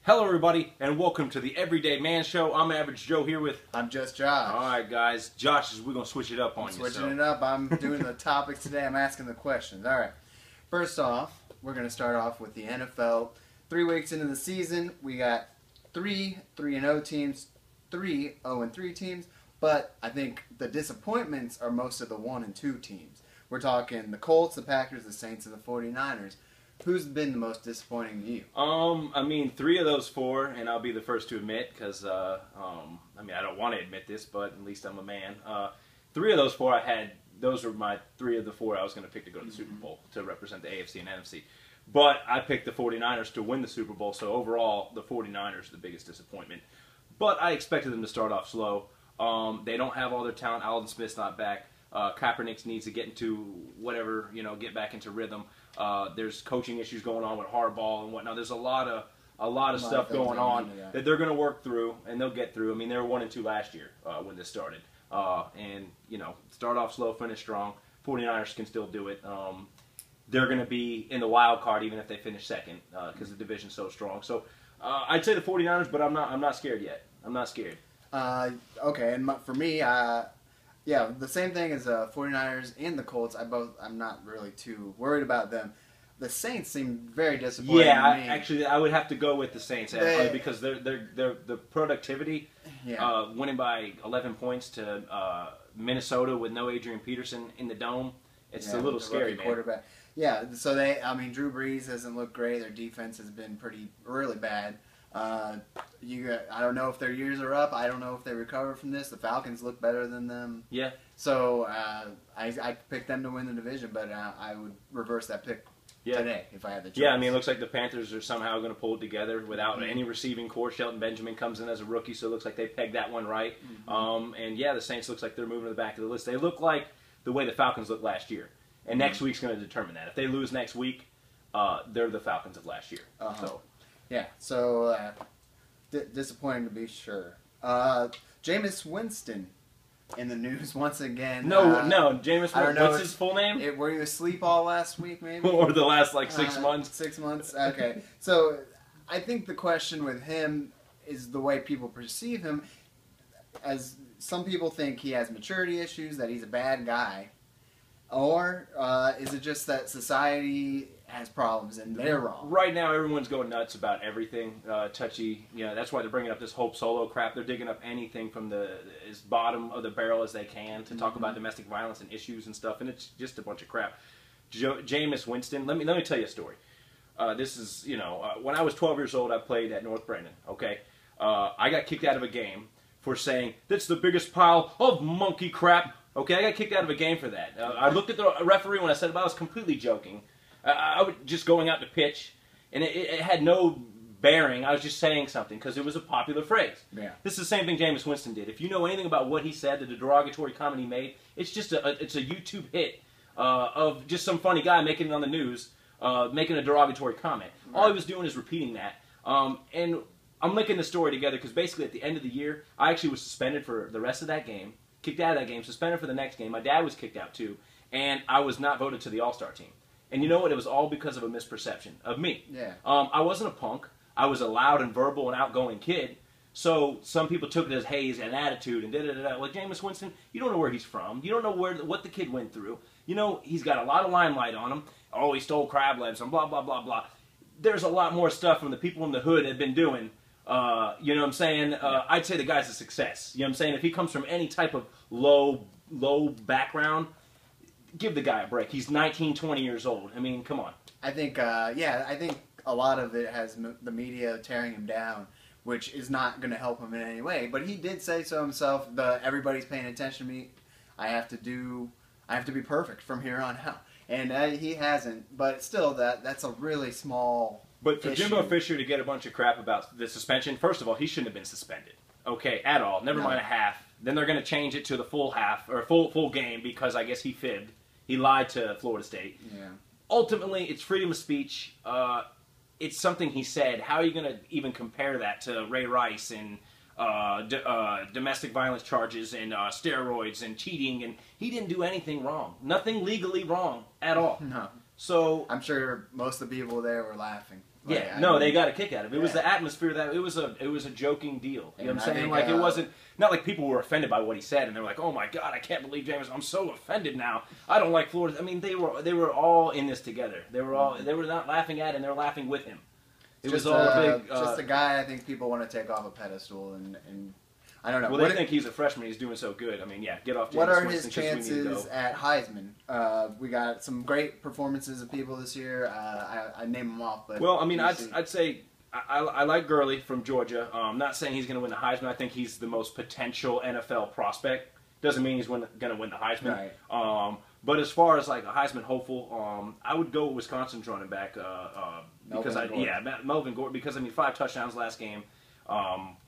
Hello everybody, and welcome to the Everyday Man Show. I'm Average Joe here with... I'm just Josh. Alright guys, Josh, we're going to switch it up on you. Switching it up, I'm doing the topics today, I'm asking the questions. Alright, first off, we're going to start off with the NFL. 3 weeks into the season, we got 3 3-0 teams, 3 0-3 teams, but I think the disappointments are most of the 1 and 2 teams. We're talking the Colts, the Packers, the Saints, and the 49ers. Who's been the most disappointing to you? I mean, 3 of those 4, and I'll be the first to admit, because, I mean, I don't want to admit this, but at least I'm a man. 3 of those 4 those were my 3 of the 4 I was going to pick to go to the Super Bowl, to represent the AFC and NFC. But I picked the 49ers to win the Super Bowl, so overall, the 49ers are the biggest disappointment. But I expected them to start off slow. They don't have all their talent. Alden Smith's not back. Kaepernick needs to get into whatever, get back into rhythm. There's coaching issues going on with Harbaugh and whatnot. There's a lot of stuff going on that they're going to work through, and they'll get through. I mean, they were 1 and 2 last year when this started. And, start off slow, finish strong. 49ers can still do it. They're going to be in the wild card even if they finish second because the division's so strong. So I'd say the 49ers, but I'm not scared yet. I'm not scared. Okay, and for me, yeah, the same thing as 49ers and the Colts. I'm not really too worried about them. The Saints seem very disappointing. Yeah, to me. actually, I would have to go with the Saints because they're the productivity, winning by 11 points to Minnesota with no Adrian Peterson in the dome. It's a little scary, man. Quarterback. Yeah, so Drew Brees hasn't looked great. Their defense has been really bad. I don't know if their years are up. I don't know if they recover from this. The Falcons look better than them. Yeah. So I picked them to win the division, but I would reverse that pick today if I had the choice. Yeah, I mean, it looks like the Panthers are somehow going to pull it together without any receiving core. Shelton Benjamin comes in as a rookie, so it looks like they pegged that one right. And yeah, the Saints looks like they're moving to the back of the list. They look like the way the Falcons looked last year. And next week's going to determine that. If they lose next week, they're the Falcons of last year. So. Yeah, so disappointing to be sure. Jameis Winston in the news once again. No, Jameis Winston. What's his full name? Were you asleep all last week, maybe? Or the last, 6 months? 6 months, okay. So I think the question with him is the way people perceive him. As some people think he has maturity issues, that he's a bad guy. Or is it just that society has problems and they're wrong? Right now, everyone's going nuts about everything touchy. That's why they're bringing up this Hope Solo crap. They're digging up anything from as bottom of the barrel as they can to talk about domestic violence and issues and stuff, and it's just a bunch of crap. Jameis Winston. Let me tell you a story. This is when I was 12 years old, I played at North Brandon. Okay, I got kicked out of a game for saying that's the biggest pile of monkey crap. Okay, I got kicked out of a game for that. I looked at the referee when I said it, but I was completely joking. I was just going out to pitch, and it had no bearing. I was just saying something because it was a popular phrase. Yeah. This is the same thing Jameis Winston did. If you know anything about what he said, the derogatory comment he made, it's just it's a YouTube hit of just some funny guy making it on the news, making a derogatory comment. Right. All he was doing is repeating that. And I'm linking the story together because basically at the end of the year, I actually was suspended for the rest of that game. Kicked out of that game, suspended for the next game. My dad was kicked out too, and I was not voted to the All-Star team. And you know what? It was all because of a misperception of me. Yeah. I wasn't a punk. I was a loud and verbal and outgoing kid. So some people took it as, hey, he's got an attitude and da-da-da-da. Like Jameis Winston, you don't know where he's from. You don't know what the kid went through. He's got a lot of limelight on him. Oh, he stole crab legs and blah, blah, blah, blah. There's a lot more stuff from the people in the hood have been doing. You know what I'm saying? I'd say the guy's a success. You know what I'm saying? If he comes from any type of low background, give the guy a break. He's 19, 20 years old. I mean, come on. I think, I think a lot of it has the media tearing him down, which is not going to help him in any way. But he did say so himself, everybody's paying attention to me. I have to be perfect from here on out. And he hasn't. But still, that's a really small But for issue. Jimbo Fisher to get a bunch of crap about the suspension, first of all, he shouldn't have been suspended. Okay, at all. Never mind a half. Then they're going to change it to the full half, or full game, because I guess he fibbed. He lied to Florida State. Yeah. Ultimately, it's freedom of speech. It's something he said. How are you going to even compare that to Ray Rice and domestic violence charges and steroids and cheating? And he didn't do anything wrong. Nothing legally wrong at all. No. So I'm sure most of the people there were laughing. Like, Yeah, no, they got a kick out of it. It was the atmosphere that it was a joking deal. You know what I'm saying? Like it wasn't not like people were offended by what he said and they were like, "Oh my God, I can't believe Jameis. I'm so offended now. I don't like Florida." I mean, they were all in this together. They were not laughing at him, they were laughing with him. It was all a big just a guy I think people want to take off a pedestal and I don't know. Well, they think he's a freshman. He's doing so good. I mean, yeah, get off Jameis What are Winston, his chances at Heisman? We got some great performances of people this year. I name them off, but well, I mean, I'd say I like Gurley from Georgia. I'm not saying he's going to win the Heisman. I think he's the most potential NFL prospect. Doesn't mean he's going to win the Heisman. Right. But as far as like a Heisman hopeful, I would go with Wisconsin's running back because Melvin Gordon, because I mean 5 touchdowns last game.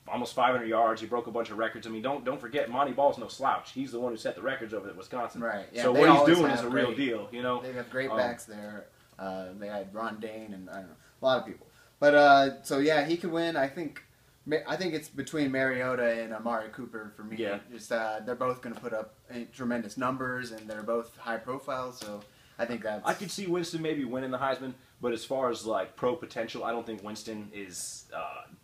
Almost 500 yards. He broke a bunch of records. I mean, don't forget, Monty Ball's no slouch. He's the one who set the records over at Wisconsin. Right. Yeah, so what he's doing is a real deal. You know, they have great backs there. They had Ron Dane and I don't know a lot of people. But so yeah, he could win. I think it's between Mariota and Amari Cooper for me. Yeah. Just they're both going to put up tremendous numbers and they're both high profile. So I think that's. I could see Winston maybe winning the Heisman, but as far as like pro potential, I don't think Winston is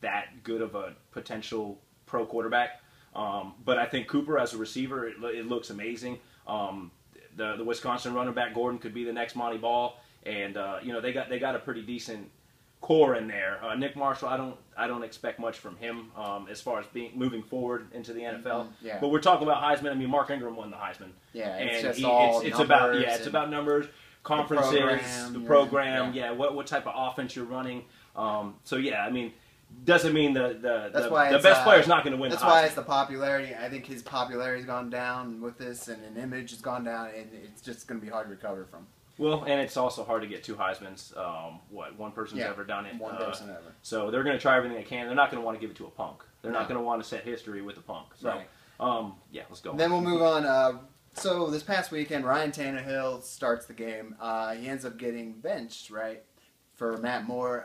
that good of a potential pro quarterback. But I think Cooper as a receiver, it looks amazing. The Wisconsin running back Gordon could be the next Monty Ball, and you know they got a pretty decent core in there. Nick Marshall, I don't expect much from him as far as moving forward into the NFL. Mm-hmm. Yeah. But we're talking about Heisman. I mean, Mark Ingram won the Heisman. Yeah, and it's about numbers, conferences, the program. Yeah, what type of offense you're running. So yeah, I mean, doesn't mean the best player is not going to win. That's the Heisman. why it's the popularity. I think his popularity's gone down with this, and an image has gone down, and it's just going to be hard to recover from. Well, and it's also hard to get 2 Heismans. One person's ever done it. One person ever. So they're going to try everything they can. They're not going to want to give it to a punk. They're not going to want to set history with a punk. So, yeah, let's go. Then we'll move on. So this past weekend, Ryan Tannehill starts the game. He ends up getting benched, right, for Matt Moore.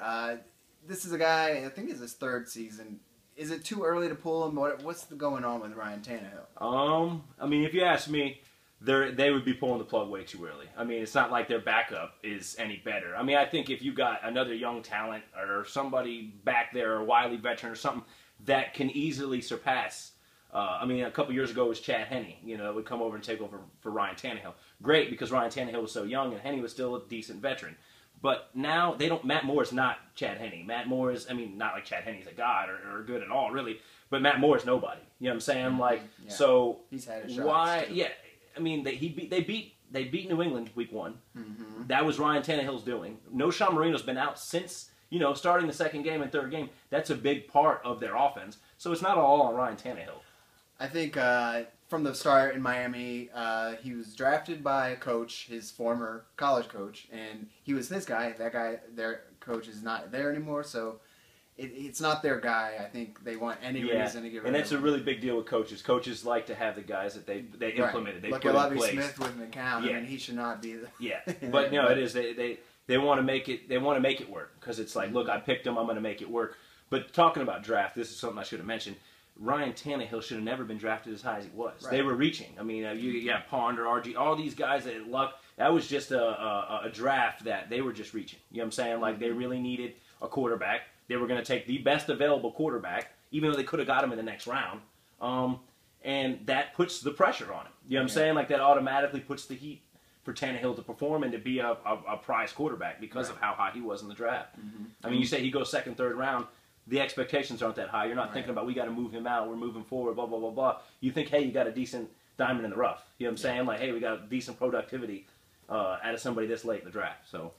This is a guy, I think it's his 3rd season. Is it too early to pull him? What's going on with Ryan Tannehill? I mean, if you ask me, they would be pulling the plug way too early. I mean, it's not like their backup is any better. I mean, I think if you got another young talent or somebody back there, or a wily veteran or something that can easily surpass. I mean, a couple years ago it was Chad Henne, you know, would come over and take over for Ryan Tannehill. Great, because Ryan Tannehill was so young and Henne was still a decent veteran. But now they don't. Matt Moore is not Chad Henne. Matt Moore is, I mean, not like Chad Henne's a god or good at all, really. But Matt Moore is nobody. You know what I'm saying? Like, so he's had his shots why? too. Yeah, I mean, they beat New England week 1. Mm-hmm. That was Ryan Tannehill's doing. No, Sean Marino's been out since, you know, starting the 2nd game and 3rd game. That's a big part of their offense. So it's not all on Ryan Tannehill. I think from the start in Miami, he was drafted by a coach, his former college coach, and he was his guy. That guy, their coach, is not there anymore, so it's not their guy. I think they want any reason to get rid of him. And that's a really big deal with coaches. Coaches like to have the guys that they implemented. They Look put at Lovie in place. Smith with McCown. Yeah. I mean, he should not be the... Yeah, but no, it is. They want to make it. They want to make it work because it's like, look, I picked him. I'm going to make it work. But talking about draft, this is something I should have mentioned. Ryan Tannehill should have never been drafted as high as he was. Right. They were reaching. I mean, you got Ponder, RG, all these guys that luck. That was just a draft that they were just reaching. You know what I'm saying? Like, they really needed a quarterback. They were going to take the best available quarterback, even though they could have got him in the next round. And that puts the pressure on him. You know what I'm saying? Like, that automatically puts the heat for Tannehill to perform and to be a prize quarterback because of how high he was in the draft. Mm-hmm. I mean, you say he goes 2nd, 3rd round. The expectations aren't that high. You're not thinking about, we got to move him out, we're moving forward, blah, blah, blah, blah. You think, hey, you got a decent diamond in the rough. You know what I'm saying? Like, hey, we got decent productivity out of somebody this late in the draft. So,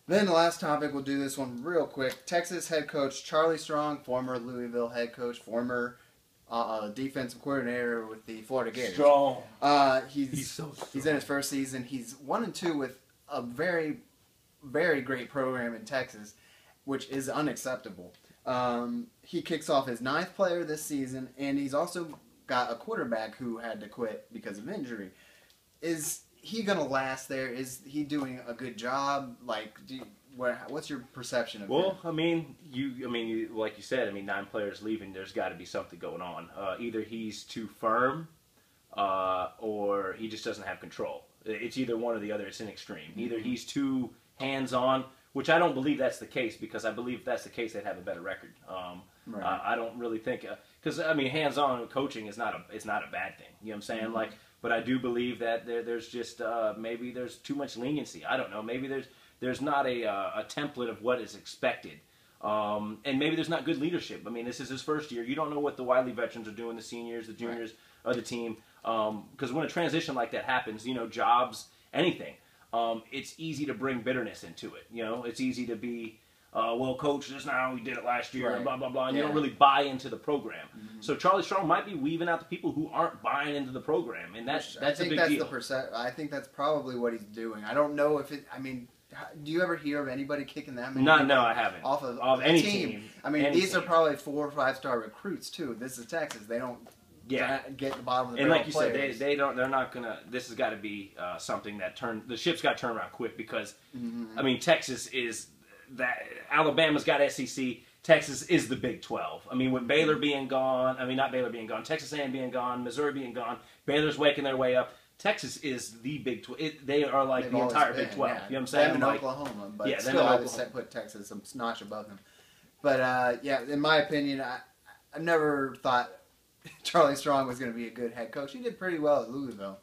Then the last topic, we'll do this one real quick. Texas head coach Charlie Strong, former Louisville head coach, former defensive coordinator with the Florida Gators. Strong. He's so strong. He's in his 1st season. He's 1-2 with a very, very great program in Texas, which is unacceptable. He kicks off his 9th player this season, and he's also got a quarterback who had to quit because of injury. Is he going to last there? Is he doing a good job? Like, what's your perception of him? Well, I mean, like you said, 9 players leaving. There's got to be something going on. Either he's too firm, or he just doesn't have control. It's either one or the other. It's an extreme. Either he's too hands-on, which I don't believe that's the case, because I believe if that's the case, they'd have a better record. Right. I don't really think, because I mean, hands-on coaching is not a bad thing. You know what I'm saying? Like, but I do believe that there's just maybe there's too much leniency. I don't know. Maybe there's not a template of what is expected. And maybe there's not good leadership. I mean, this is his first year. You don't know what the Wiley veterans are doing, the seniors, the juniors of the team. Because when a transition like that happens, you know, jobs, anything, it's easy to bring bitterness into it. You know, it's easy to be, well, coach, this is not how we did it last year, and blah, blah, blah. And you don't really buy into the program. So Charlie Strong might be weaving out the people who aren't buying into the program. And that's a big deal. I think that's probably what he's doing. I don't know if it, I mean, do you ever hear of anybody kicking that many? No, I haven't. Off of any team. I mean, these are probably 4 or 5 star recruits too. This is Texas. They don't get the bottom of the barrel. And like you said, they're not gonna. This has got to be something that the ship's got to turn around quick, because I mean, Texas is that. Alabama's got SEC. Texas is the Big 12. I mean, with Baylor being gone, I mean, not Baylor being gone, Texas A&M being gone, Missouri being gone, Baylor's waking their way up. Texas is the Big 12. They are like the entire Big 12. Yeah. You know what I'm saying? Them in Oklahoma, but still I would put Texas a notch above them. But yeah, in my opinion, I never thought Charlie Strong was going to be a good head coach. He did pretty well at Louisville,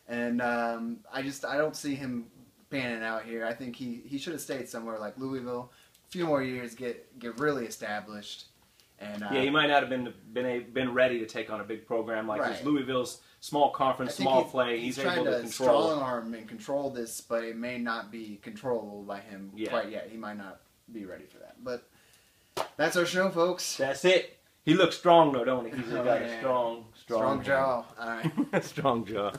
and I don't see him panning out here. I think he should have stayed somewhere like Louisville, a few more years, get really established. And yeah, he might not have been ready to take on a big program like this. Louisville's small conference, small play. He's able to control. Strong arm and control this, but it may not be controllable by him quite yet. He might not be ready for that. But that's our show, folks. That's it. He looks strong though, don't he? He's got a strong jaw. All right. Strong jaw.